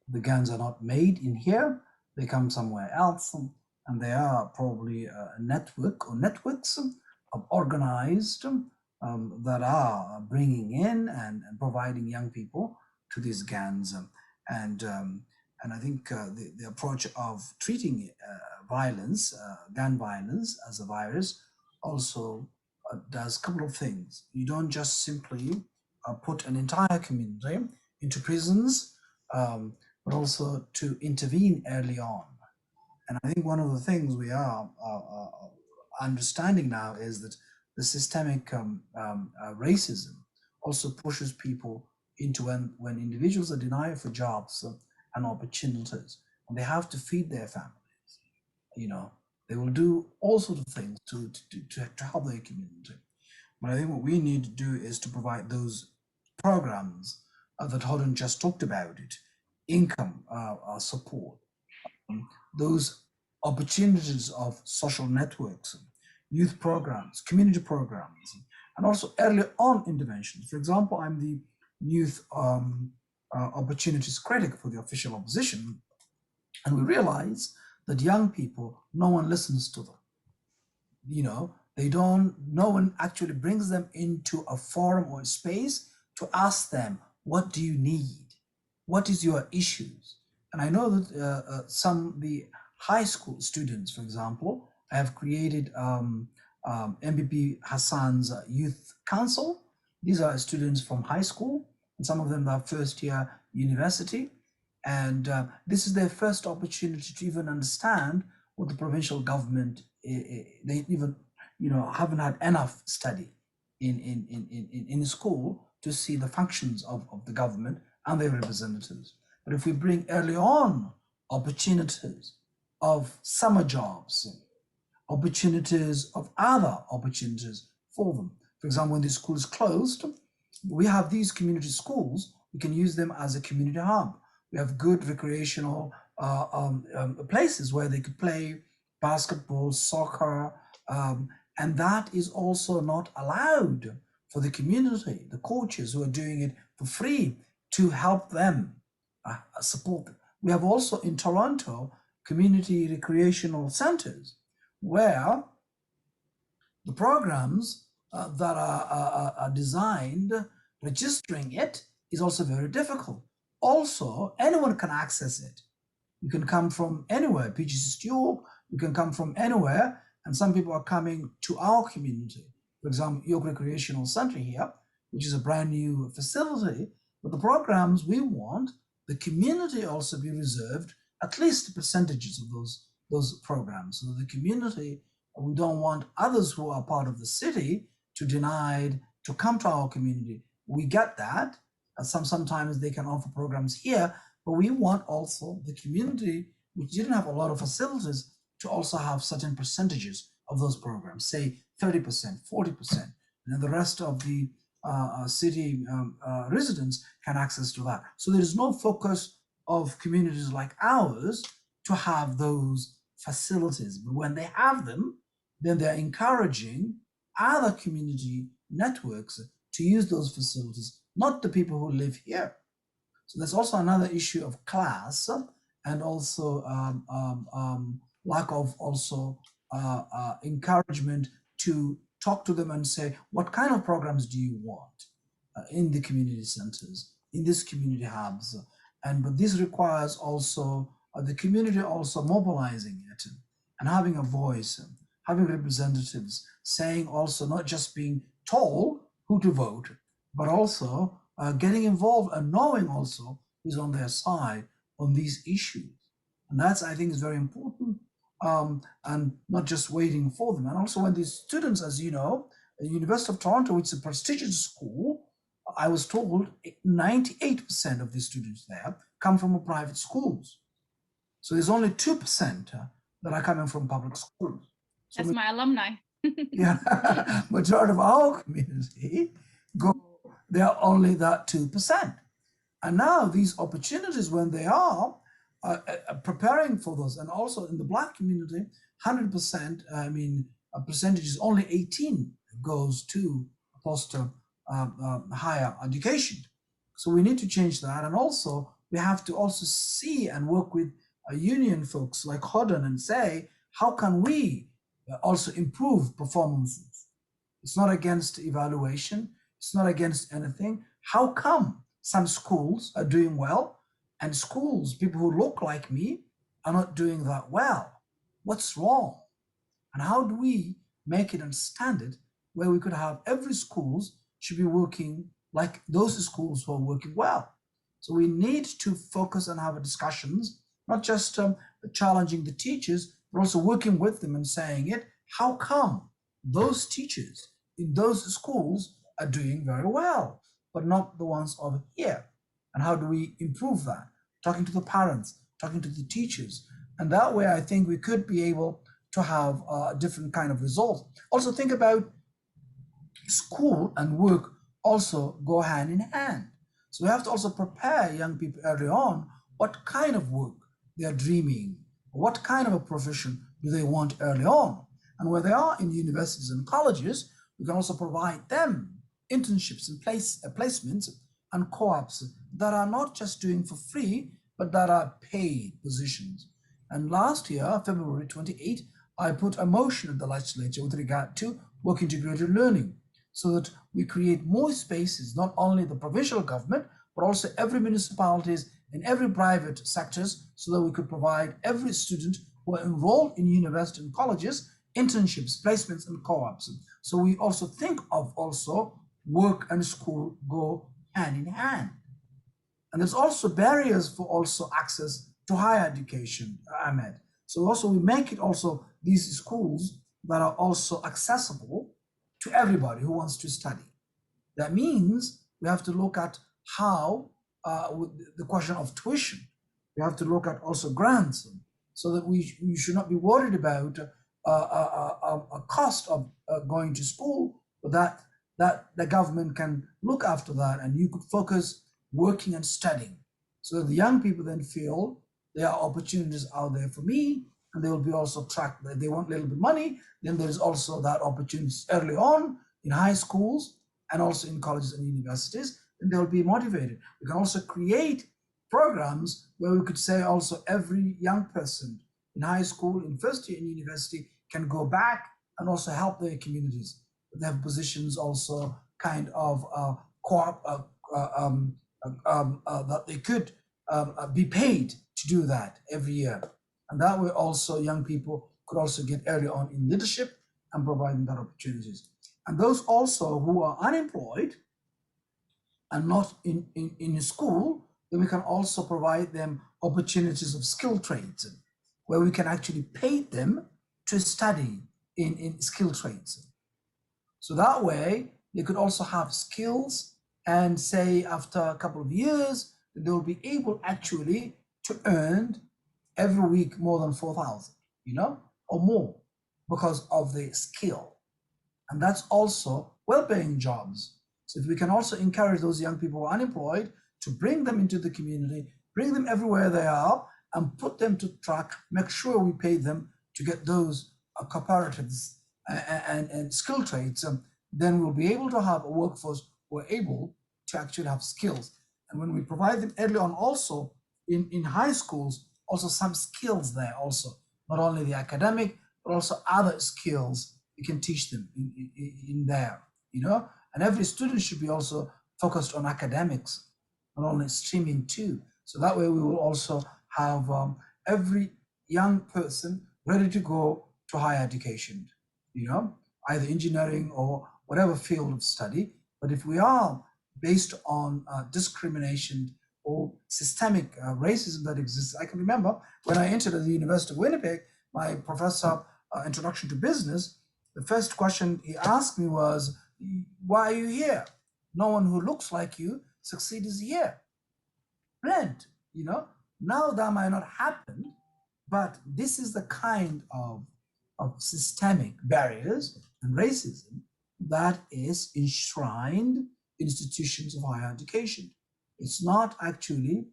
the guns are not made in here, they come somewhere else, and they are probably a network or networks of organized that are bringing in and providing young people to these gangs. And I think the approach of treating violence, gun violence as a virus also does a couple of things. You don't just simply put an entire community into prisons, but also to intervene early on. And I think one of the things we are understanding now is that the systemic racism also pushes people into when individuals are denied for jobs and opportunities, and they have to feed their families. They will do all sorts of things to help their community. But I think what we need to do is to provide those programs that Holden just talked about it, income support, those opportunities of social networks, youth programs, community programs, and also early on interventions. For example, I'm the youth opportunities critic for the official opposition, and we realize that young people, no one listens to them. No one actually brings them into a forum or a space to ask them, what do you need? What is your issues? And I know that the high school students, for example, have created MPP Hassan's Youth Council. These are students from high school, and some of them are first year university. And this is their first opportunity to even understand what the provincial government, they even, haven't had enough study in school to see the functions of the government and their representatives. But if we bring early on opportunities of summer jobs, opportunities of other opportunities for them. For example, when the school is closed, we have these community schools. We can use them as a community hub. We have good recreational places where they could play basketball, soccer, and that is also not allowed for the community, the coaches who are doing it for free, to help them support them. We have also in Toronto community recreational centers where the programs that are designed, registering it is also very difficult. Also, anyone can access it. You can come from anywhere, PGC York, you can come from anywhere, and some people are coming to our community. For example, York Recreational Center here, which is a brand new facility, but the programs we want, the community also be reserved at least percentages of those programs. So the community, we don't want others who are part of the city to denied to come to our community. We get that. Sometimes they can offer programs here, but we want also the community, which didn't have a lot of facilities, to also have certain percentages of those programs, say 30%, 40%, and then the rest of the city residents can access to that. So there is no focus of communities like ours to have those facilities, but when they have them, then they're encouraging other community networks to use those facilities, not the people who live here. So there's also another issue of class and also lack of also encouragement to talk to them and say, what kind of programs do you want in the community centers, in these community hubs? But this requires also the community also mobilizing it and having a voice, having representatives, saying also not just being told who to vote, but also getting involved and knowing also who's on their side on these issues. And that's, I think, is very important, and not just waiting for them. And also when these students, as you know, the University of Toronto, which is a prestigious school, I was told 98% of the students there come from private schools. So there's only 2% that are coming from public schools. So that's my alumni. Yeah, majority of our community they are only that 2%. And now these opportunities, when they are preparing for those, and also in the Black community, 100%, a percentage is only 18 goes to post higher education. So we need to change that, and also we have to also see and work with union folks like Hodden and say, how can we also improve performances? It's not against evaluation. It's not against anything. How come some schools are doing well and schools, people who look like me, are not doing that well? What's wrong? And how do we make it a standard where we could have every schools should be working like those schools who are working well? So we need to focus and have discussions, not just challenging the teachers, but also working with them and saying it. How come those teachers in those schools are doing very well, but not the ones over here? And how do we improve that? Talking to the parents, talking to the teachers. And that way, I think we could be able to have a different kind of result. Also think about school and work also go hand in hand. So we have to also prepare young people early on what kind of work they are dreaming, what kind of a profession do they want early on. And where they are in universities and colleges, we can also provide them internships and placements and co-ops that are not just doing for free, but that are paid positions. And last year, February 28, I put a motion at the legislature with regard to work integrated learning so that we create more spaces, not only the provincial government, but also every municipalities and every private sectors, so that we could provide every student who are enrolled in university and colleges internships, placements, and co-ops. So we also think of also work and school go hand in hand. And there's also barriers for also access to higher education, Ahmed. So also we make it also these schools that are also accessible to everybody who wants to study. That means we have to look at how the question of tuition. We have to look at also grants, so that we should not be worried about a cost of going to school, but that the government can look after that, and you could focus working and studying, so that the young people then feel there are opportunities out there for me, and they will be also tracked. They want a little bit of money, then there's also that opportunity early on in high schools and also in colleges and universities, and they'll be motivated. We can also create programs where we could say also every young person in high school, in first year in university, can go back and also help their communities. They have positions also kind of that they could be paid to do that every year. And that way also young people could also get early on in leadership and providing that opportunities. And those also who are unemployed and not in school, then we can also provide them opportunities of skill trades, where we can actually pay them to study in skill trades. So that way they could also have skills, and say after a couple of years, they'll be able actually to earn every week more than 4,000, or more, because of the skill. And that's also well-paying jobs. So if we can also encourage those young people who are unemployed to bring them into the community, bring them everywhere they are, and put them to track, make sure we pay them to get those cooperatives and skill trades, then we'll be able to have a workforce who are able to actually have skills. And when we provide them early on also in high schools, also some skills there also, not only the academic, but also other skills we can teach them in there, and every student should be also focused on academics, not only streaming too. So that way we will also have every young person ready to go to higher education, either engineering or whatever field of study. But if we are based on discrimination or systemic racism that exists, I can remember when I entered at the University of Winnipeg, my professor, Introduction to Business, the first question he asked me was, why are you here? No one who looks like you succeeds here. Brilliant, now that might not happen, but this is the kind of systemic barriers and racism that is enshrined in institutions of higher education. It's not actually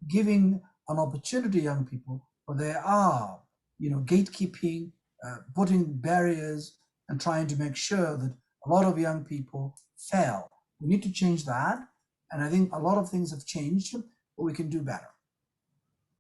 giving an opportunity to young people, but they are, gatekeeping, putting barriers, and trying to make sure that a lot of young people fail. We need to change that, and I think a lot of things have changed but we can do better.